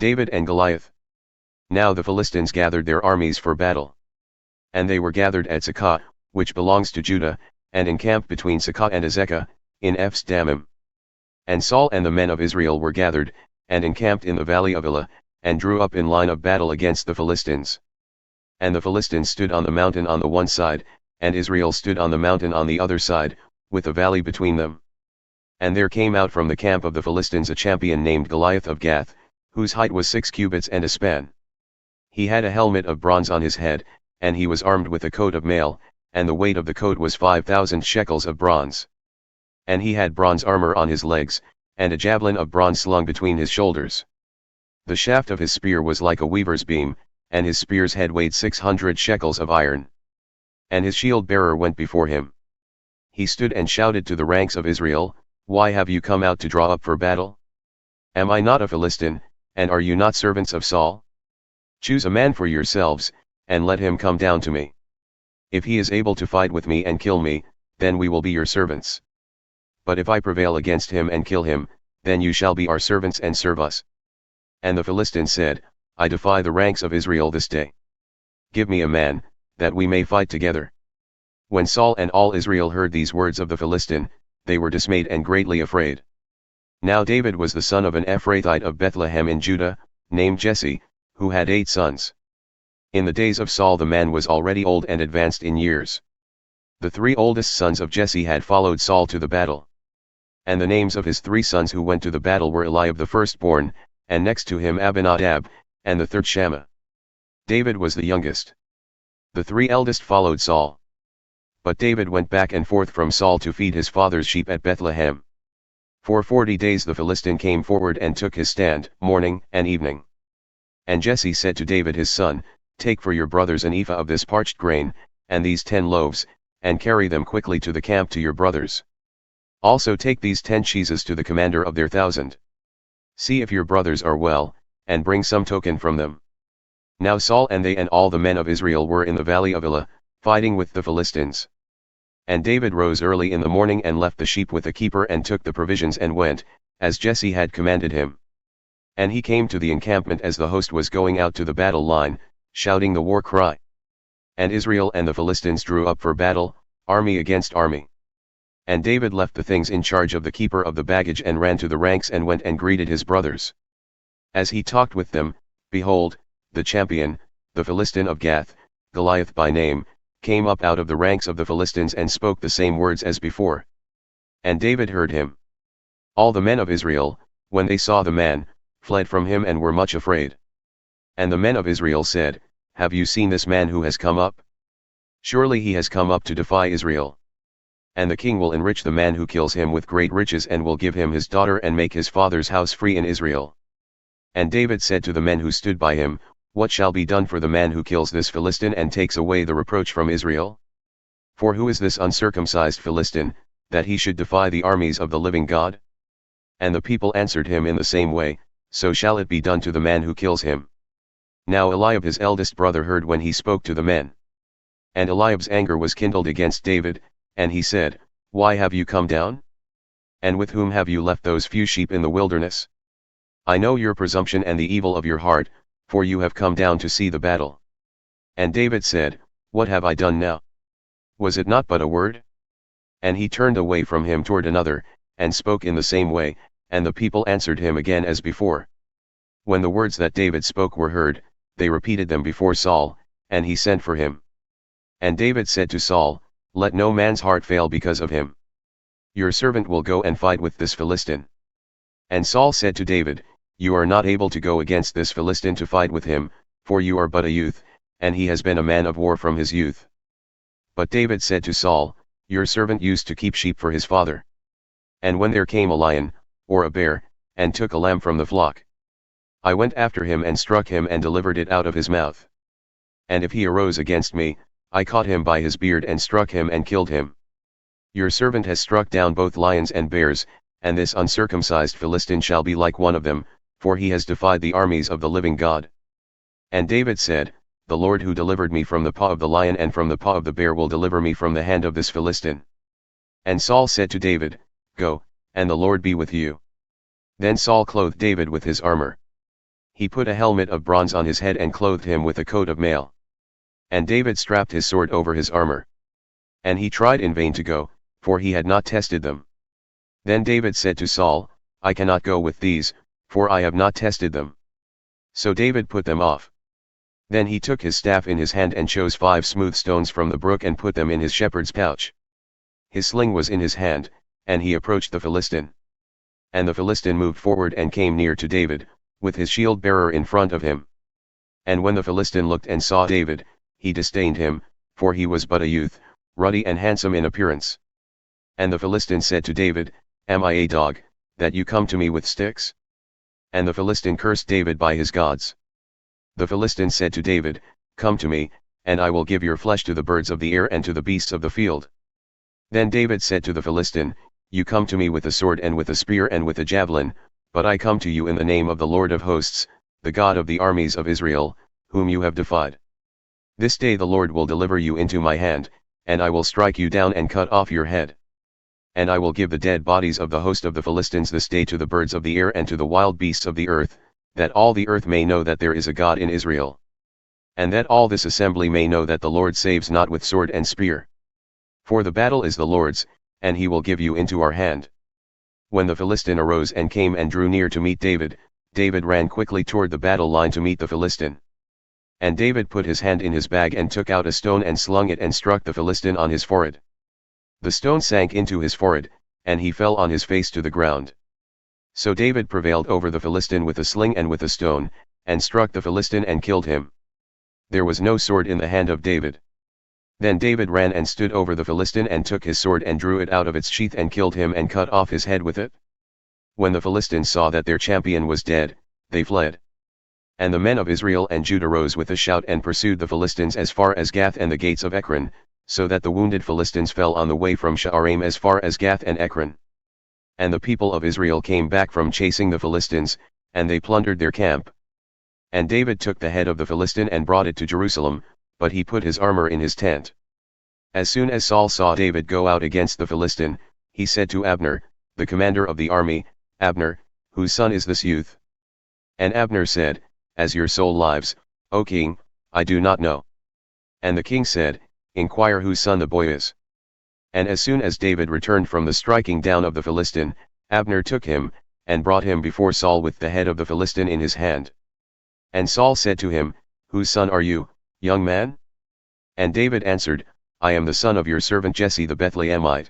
David and Goliath. Now the Philistines gathered their armies for battle. And they were gathered at Socoh, which belongs to Judah, and encamped between Socoh and Azekah, in Ephes-dammim. And Saul and the men of Israel were gathered, and encamped in the Valley of Elah, and drew up in line of battle against the Philistines. And the Philistines stood on the mountain on the one side, and Israel stood on the mountain on the other side, with a valley between them. And there came out from the camp of the Philistines a champion named Goliath of Gath, whose height was 6 cubits and a span. He had a helmet of bronze on his head, and he was armed with a coat of mail, and the weight of the coat was 5,000 shekels of bronze. And he had bronze armor on his legs, and a javelin of bronze slung between his shoulders. The shaft of his spear was like a weaver's beam, and his spear's head weighed 600 shekels of iron. And his shield-bearer went before him. He stood and shouted to the ranks of Israel, "Why have you come out to draw up for battle? Am I not a Philistine, and are you not servants of Saul? Choose a man for yourselves, and let him come down to me. If he is able to fight with me and kill me, then we will be your servants. But if I prevail against him and kill him, then you shall be our servants and serve us." And the Philistines said, "I defy the ranks of Israel this day. Give me a man, that we may fight together." When Saul and all Israel heard these words of the Philistine, they were dismayed and greatly afraid. Now David was the son of an Ephrathite of Bethlehem in Judah, named Jesse, who had 8 sons. In the days of Saul the man was already old and advanced in years. The 3 oldest sons of Jesse had followed Saul to the battle. And the names of his 3 sons who went to the battle were Eliab the firstborn, and next to him Abinadab, and the third Shammah. David was the youngest. The 3 eldest followed Saul. But David went back and forth from Saul to feed his father's sheep at Bethlehem. For 40 days the Philistine came forward and took his stand, morning and evening. And Jesse said to David his son, "Take for your brothers an ephah of this parched grain, and these 10 loaves, and carry them quickly to the camp to your brothers. Also take these 10 cheeses to the commander of their 1,000. See if your brothers are well, and bring some token from them." Now Saul and they and all the men of Israel were in the Valley of Elah, fighting with the Philistines. And David rose early in the morning and left the sheep with the keeper and took the provisions and went, as Jesse had commanded him. And he came to the encampment as the host was going out to the battle line, shouting the war cry. And Israel and the Philistines drew up for battle, army against army. And David left the things in charge of the keeper of the baggage and ran to the ranks and went and greeted his brothers. As he talked with them, behold, the champion, the Philistine of Gath, Goliath by name, came up out of the ranks of the Philistines and spoke the same words as before. And David heard him. All the men of Israel, when they saw the man, fled from him and were much afraid. And the men of Israel said, "Have you seen this man who has come up? Surely he has come up to defy Israel. And the king will enrich the man who kills him with great riches and will give him his daughter and make his father's house free in Israel." And David said to the men who stood by him, "What shall be done for the man who kills this Philistine and takes away the reproach from Israel? For who is this uncircumcised Philistine, that he should defy the armies of the living God?" And the people answered him in the same way, "So shall it be done to the man who kills him." Now Eliab his eldest brother heard when he spoke to the men. And Eliab's anger was kindled against David, and he said, "Why have you come down? And with whom have you left those few sheep in the wilderness? I know your presumption and the evil of your heart, for you have come down to see the battle." And David said, "What have I done now? Was it not but a word?" And he turned away from him toward another, and spoke in the same way, and the people answered him again as before. When the words that David spoke were heard, they repeated them before Saul, and he sent for him. And David said to Saul, "Let no man's heart fail because of him. Your servant will go and fight with this Philistine." And Saul said to David, "You are not able to go against this Philistine to fight with him, for you are but a youth, and he has been a man of war from his youth." But David said to Saul, "Your servant used to keep sheep for his father. And when there came a lion, or a bear, and took a lamb from the flock, I went after him and struck him and delivered it out of his mouth. And if he arose against me, I caught him by his beard and struck him and killed him. Your servant has struck down both lions and bears, and this uncircumcised Philistine shall be like one of them, for he has defied the armies of the living God." And David said, "The Lord who delivered me from the paw of the lion and from the paw of the bear will deliver me from the hand of this Philistine." And Saul said to David, "Go, and the Lord be with you." Then Saul clothed David with his armor. He put a helmet of bronze on his head and clothed him with a coat of mail. And David strapped his sword over his armor. And he tried in vain to go, for he had not tested them. Then David said to Saul, I cannot go with these, for I have not tested them. So David put them off. Then he took his staff in his hand and chose 5 smooth stones from the brook and put them in his shepherd's pouch. His sling was in his hand, and he approached the Philistine. And the Philistine moved forward and came near to David, with his shield-bearer in front of him. And when the Philistine looked and saw David, he disdained him, for he was but a youth, ruddy and handsome in appearance. And the Philistine said to David, Am I a dog, that you come to me with sticks? And the Philistine cursed David by his gods. The Philistine said to David, Come to me, and I will give your flesh to the birds of the air and to the beasts of the field. Then David said to the Philistine, You come to me with a sword and with a spear and with a javelin, but I come to you in the name of the Lord of hosts, the God of the armies of Israel, whom you have defied. This day the Lord will deliver you into my hand, and I will strike you down and cut off your head. And I will give the dead bodies of the host of the Philistines this day to the birds of the air and to the wild beasts of the earth, that all the earth may know that there is a God in Israel. And that all this assembly may know that the Lord saves not with sword and spear. For the battle is the Lord's, and he will give you into our hand. When the Philistine arose and came and drew near to meet David, David ran quickly toward the battle line to meet the Philistine. And David put his hand in his bag and took out a stone and slung it and struck the Philistine on his forehead. The stone sank into his forehead, and he fell on his face to the ground. So David prevailed over the Philistine with a sling and with a stone, and struck the Philistine and killed him. There was no sword in the hand of David. Then David ran and stood over the Philistine and took his sword and drew it out of its sheath and killed him and cut off his head with it. When the Philistines saw that their champion was dead, they fled. And the men of Israel and Judah rose with a shout and pursued the Philistines as far as Gath and the gates of Ekron, so that the wounded Philistines fell on the way from Sha'araim as far as Gath and Ekron. And the people of Israel came back from chasing the Philistines, and they plundered their camp. And David took the head of the Philistine and brought it to Jerusalem, but he put his armor in his tent. As soon as Saul saw David go out against the Philistine, he said to Abner, the commander of the army, Abner, whose son is this youth? And Abner said, As your soul lives, O king, I do not know. And the king said, Inquire whose son the boy is. And as soon as David returned from the striking down of the Philistine, Abner took him, and brought him before Saul with the head of the Philistine in his hand. And Saul said to him, Whose son are you, young man? And David answered, I am the son of your servant Jesse the Bethlehemite.